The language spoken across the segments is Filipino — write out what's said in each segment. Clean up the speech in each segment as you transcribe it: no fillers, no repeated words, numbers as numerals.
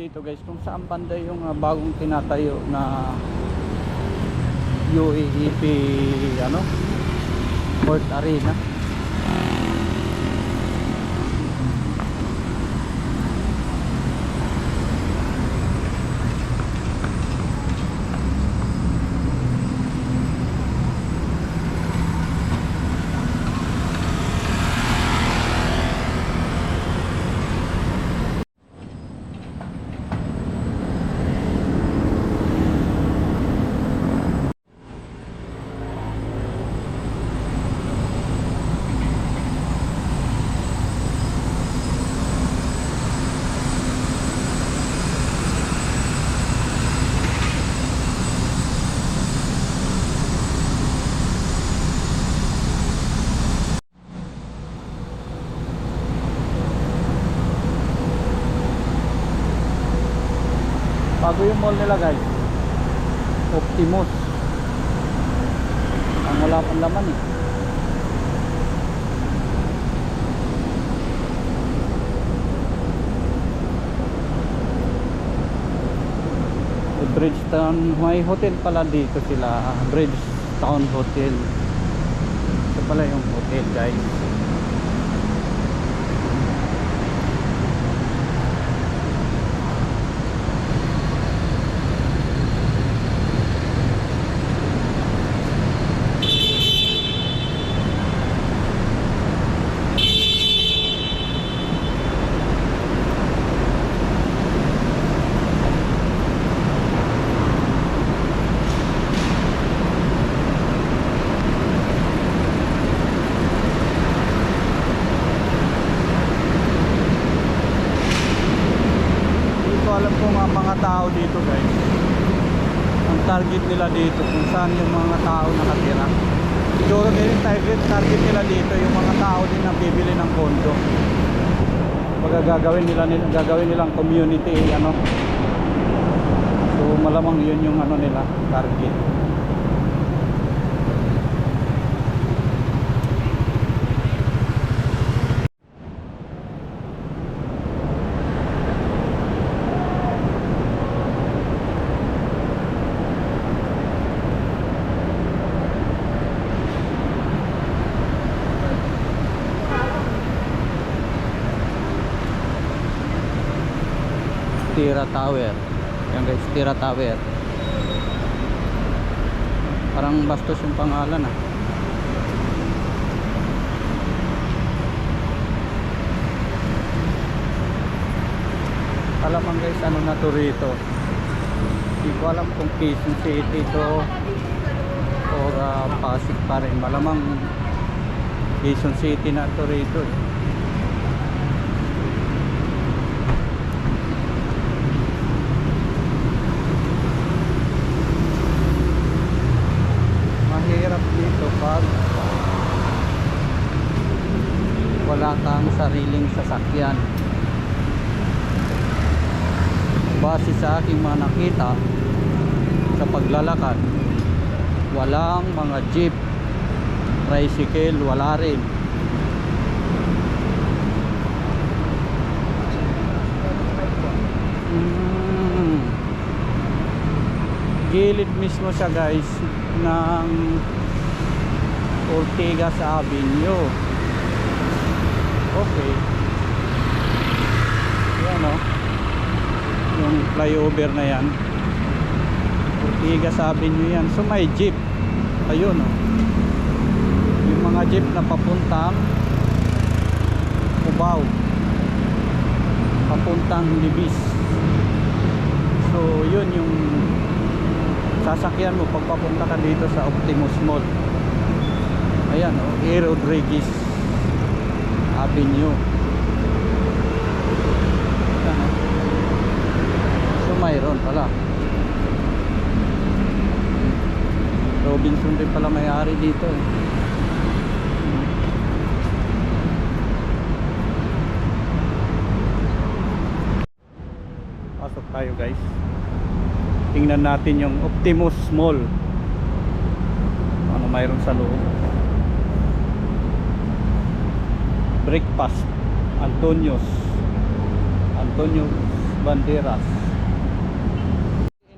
dito guys kung saan banda yung bagong tinatayo na UAEP Port Arena. Bago yung mall nila guys, Optimus. Ang wala pang laman eh. Bridgetown, may hotel pala dito sila, Bridgetown Hotel. Ito pala yung hotel guys. Alam ko mga tao dito guys, ang target nila dito kung saan yung mga tao nakatira. Siguro din target nila dito yung mga tao din na bibili ng kondo. Gagawin nilang community so malamang yun yung nila target. Tira Tower. Yan guys, Tira Tower. Parang bastos yung pangalan ah. Alam guys, ano na to rito. Hindi ko alam kung Quezon City to or Pasig pa rin. Malamang Quezon City na to rito eh. Mahirap dito pag wala kang sariling sasakyan. Base sa aking mga nakita sa paglalakad, walang mga jeep, tricycle, wala rin. Gilid mismo siya guys ng Ortigas Avenue. Okay. Yan o, yung flyover na yan, Ortigas Avenue yan. So may jeep. Ayun o, yung mga jeep na papuntang Cubao, papuntang Libis. So yun yung sasakyan mo pag papunta ka dito sa Optimus Mall. Ayan o, A. Rodriguez Avenue. Ayan, so mayroon pala Robinson din pala may-ari dito eh. Pasok tayo guys. Tingnan natin yung Optimus Mall. Ano mayroon sa loob. Breakfast Antonio's Banderas.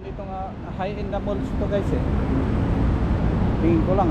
Dito nga high-end na malls to guys eh. Tingin ko lang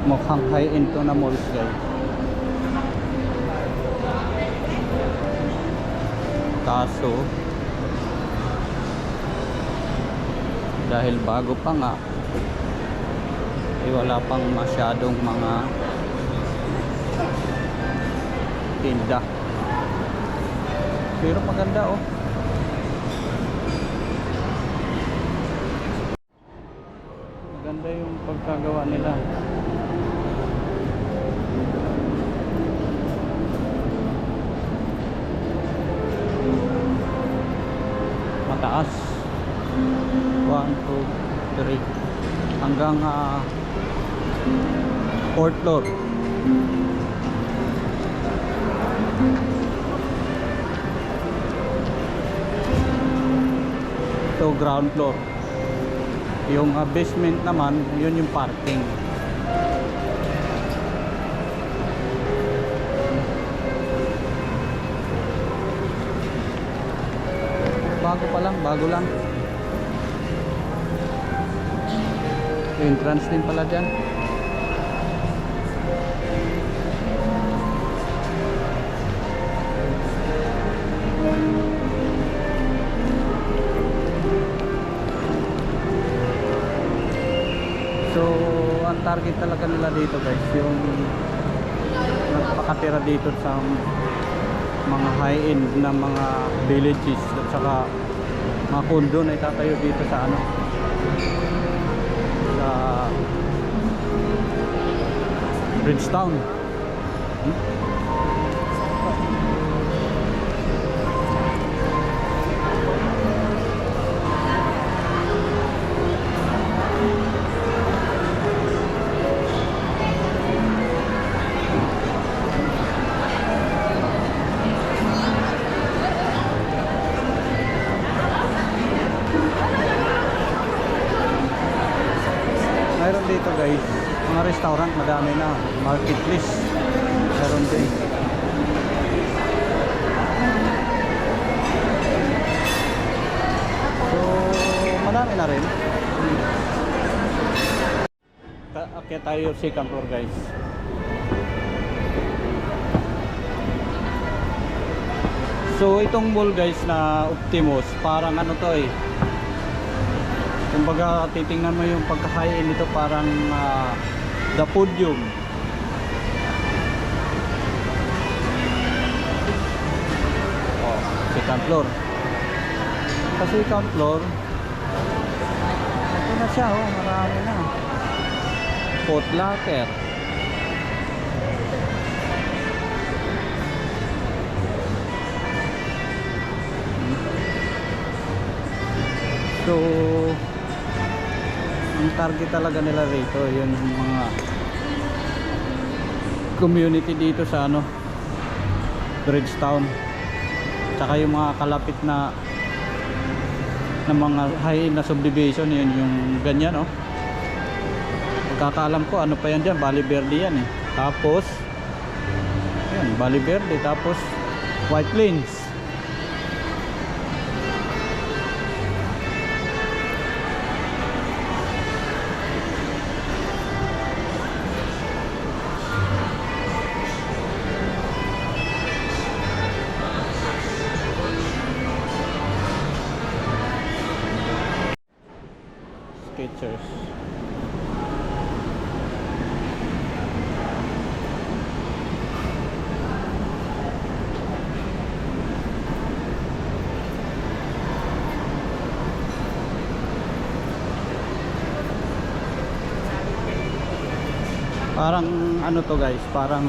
mukhang high-end to na malls guys. Kaso dahil bago pa nga wala pang masyadong mga tinda, pero maganda maganda yung pagkagawa nila. Mataas 1, 2, 3 hanggang 4th floor. So ground floor, yung basement naman yun yung parking. Bago lang. Entrance din pala dyan. So ang target talaga nila dito guys, yung nagpakatira dito sa mga high-end na mga villages at saka mga condo na itatayo dito sa sa Bridgetown. Mayroon dito guys, mga restaurant, madami na. Marketplace, mayroon din. So, madami na rin. Kaya tayo second floor guys. So, itong mall guys na Optimus, parang to kumbaga titingnan mo yung pagkakain nito, parang The Podium. Second floor. Sa second floor ito na siya, marami na. Foot locker. So ang target talaga nila rito yun yung mga community dito sa Bridgetown, tsaka yung mga kalapit na mga high na subdivision, yun yung ganyan pagkakaalam ko pa yan dyan, Valle Verde yan tapos yan, Valle Verde, tapos White Plains. Skechers. Parang to guys, parang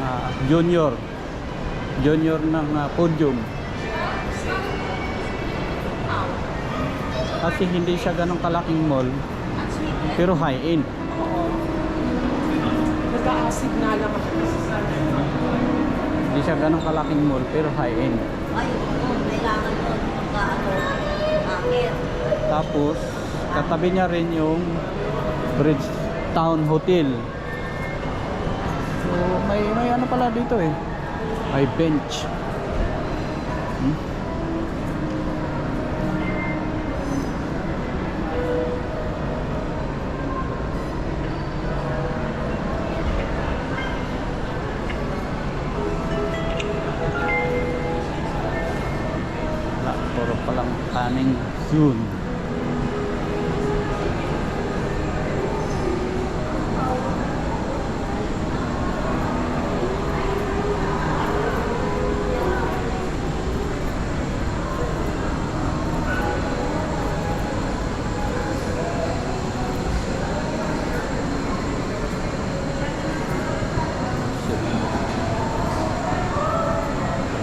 junior ng Podium. Kasi hindi siya ganong kalaking mall, pero high-end. Nag-a-acid na lang ako. Hindi siya ganong kalaking mall, pero high-end. Ay, oo, kailangan mo magkaano, akit. Tapos, katabi niya rin yung Bridgetown Hotel. So, may ano pala dito eh. May bench. Wala, puro palang kaning zone.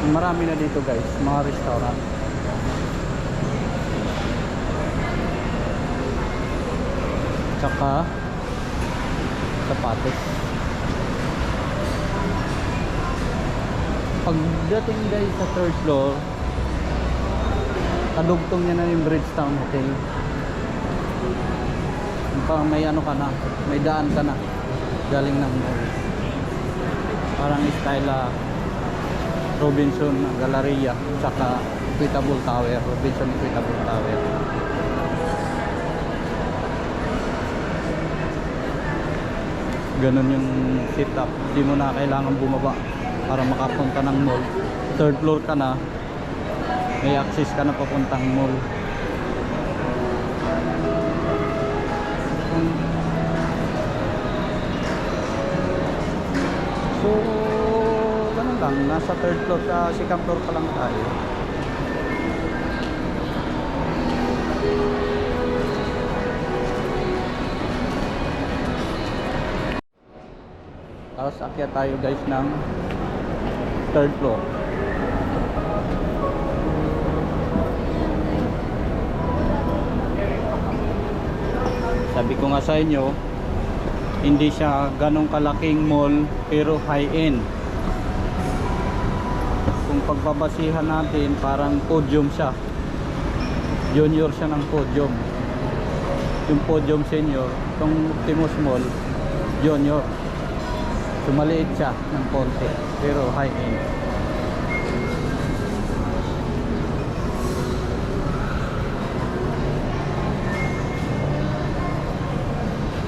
Marami na dito guys, mga restaurant. Tsaka sapatos. Pagdating guys sa third floor, kadugtong niya na yung Bridgetown Hotel. Parang may ano ka na, may daan ka na galing ng mall. Parang style Robinson Galleria tsaka Equitable Tower, Robinson Equitable Tower. Ganun yung setup, hindi mo na kailangan bumaba para makapunta ng mall. Third floor ka na, may access ka na papuntang mall. So ganun lang, nasa third floor, second floor pa lang tayo. Tapos akyat tayo guys ng third floor. Sabi ko nga sa inyo, hindi siya ganong kalaking mall pero high-end. Kung pagbabasihan natin, parang podium siya. Junior siya ng podium. Yung podium senior, itong Optimus Mall, junior. So maliit siya ng konti, pero high-end.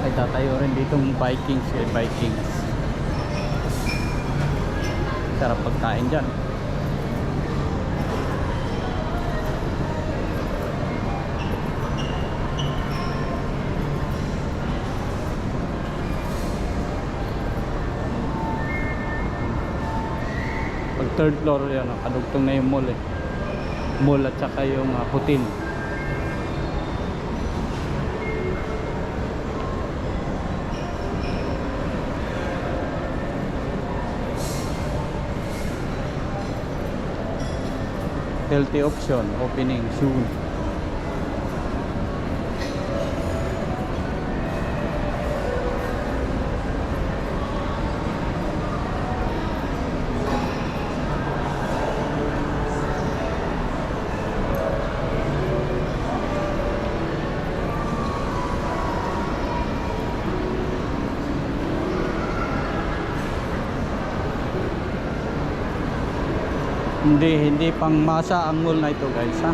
Ay, tatayo rin ditong Vikings, Vikings. Sarap pagkain dyan. Pag third floor yan, kadugtong na yung mall eh. Mall at saka yung hotel. Healthy option opening soon. Hindi pang masa ang mall na ito guys ha.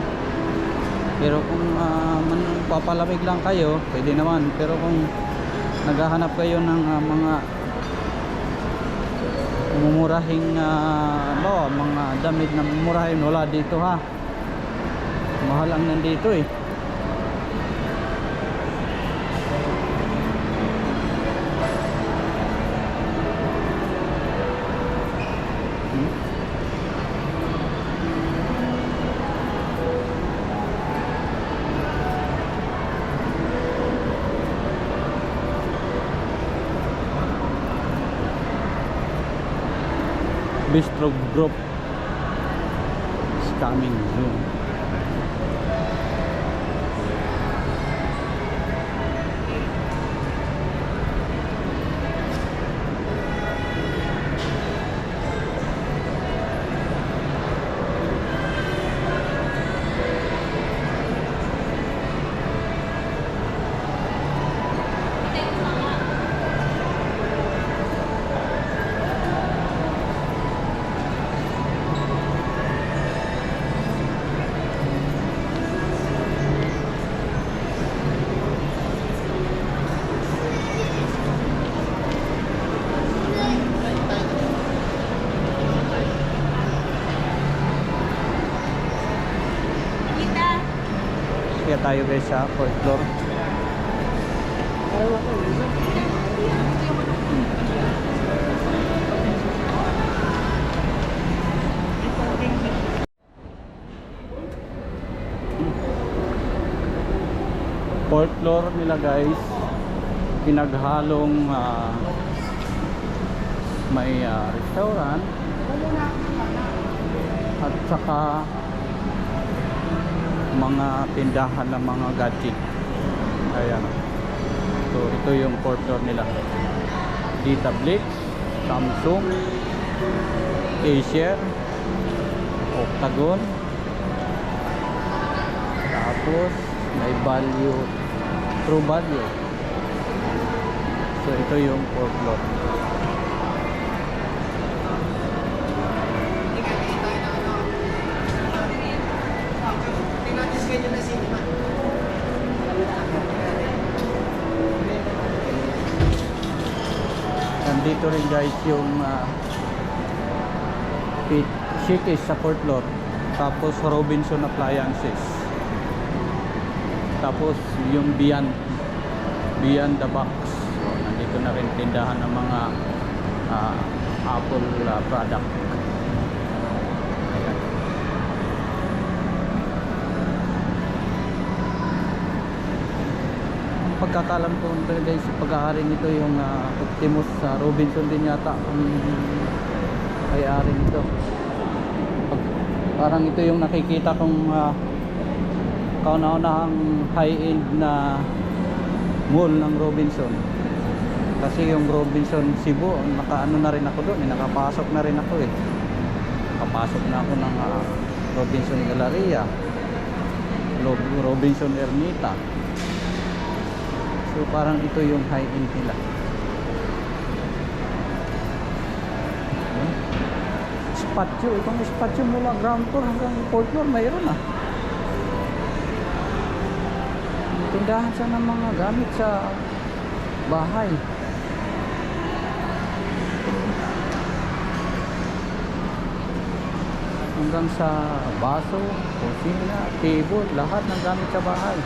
Pero kung papalamig lang kayo, pwede naman. Pero kung naghahanap kayo ng mga mumurahing mga damit na mumurahin, wala dito ha. Mahal ang nandito eh. Bistro Group is coming soon. tayo guys sa 4th floor. Fourth floor nila guys, pinaghalong may restaurant at saka mga tindahan ng mga gadget. Ayan. So ito yung fourth floor nila. Dita Blix, Samsung, Acer, Octagon, tapos may value, True Value. So ito yung fourth floor. Nandito rin guys yung Shikis sa fourth floor. Tapos Robinson Appliances. Tapos yung Beyond the Box. So, nandito na rin tindahan ng mga Apple product. Ayan. Ang pagkakalam ko guys, sa pag-aari nito yung Optimus Robinson din yata ang may-ari nito. Parang ito yung nakikita kong kauna-unahang high-end na mall ng Robinson. Kasi yung Robinson Cebu, nakaano na rin ako doon, nakapasok na rin ako eh. Nakapasok na ako ng Robinson Galleria, Robinson Ermita. So parang ito yung high-end nila. Spatio, itong spatio mula ground floor hanggang 4th floor mayroon ah. Tindahan siya ng mga gamit sa bahay. Hanggang sa baso, kusina, table, lahat ng gamit sa bahay.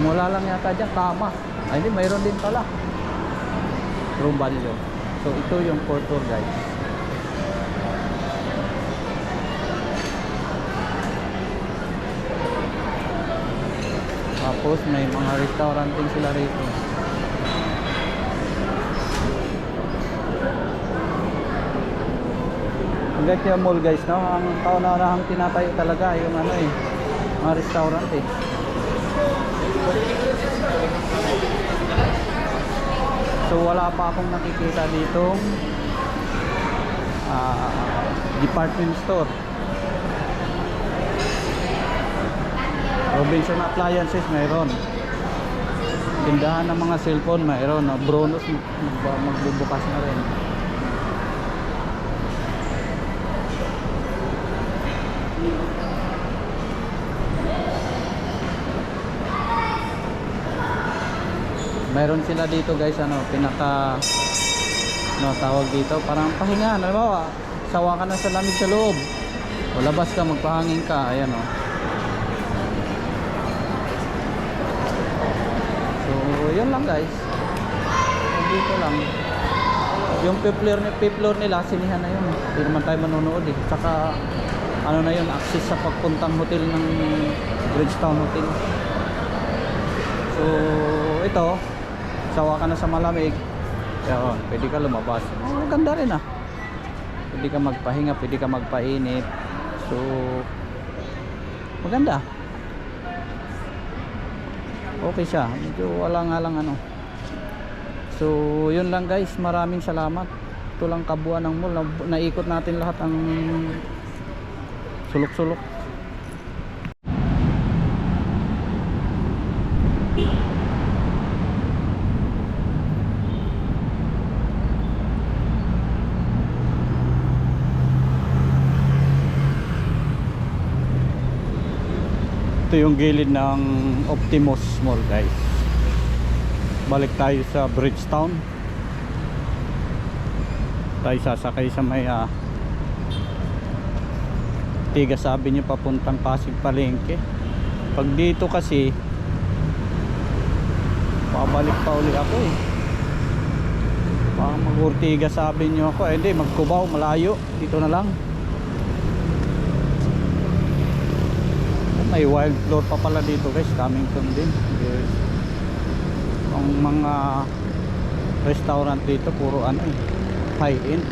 Mula lang yata dyan, tama. Ay hindi, mayroon din pala. True Value. So ito yung 4th floor guys. Tapos may mga restaurant din sila rito. Ang Gatya Mall guys, no? Ang kauna-unahang tinatayo talaga yung ano eh, mga restaurant eh. So wala pa akong nakikita ditong department store. Robinson Appliances mayroon. Tindahan ng mga cellphone mayroon. Bronos magbubukas na rin. Mayroon sila dito guys, pinaka tawag dito, parang pahinga, halimbawa sawa ka na sa lamig sa loob o labas ka, magpahangin ka, ayan o. So yun lang guys, dito lang yung fifth-floor nila, sinihan na yun, hindi naman tayo manonood eh. Tsaka ano na yun, access sa pagpuntang hotel ng Bridgetown Hotel. So ito, sawa ka na sa malamig, yun, pwede ka lumabas. Maganda rin ah, pwede ka magpahinga, pwede ka magpainit. So maganda, okay siya, medyo wala nga lang ano. So yun lang guys, maraming salamat. Ito lang kabuuan ng mall, naikot natin lahat ang sulok-sulok. Ito yung gilid ng Optimus Mall guys. Balik tayo sa Bridgetown. Tayo sasakay sa may Tigas Avenue papuntang Pasig Palengke. Pag dito kasi pabalik pa uli ako eh. Baka mag-Ortigas sabi nyo ako. Eh hindi, mag-Cubao, malayo. Dito na lang. May wild floor pa pala dito guys. Camington din. Yes. Ang mga restaurant dito puro ano eh, high end.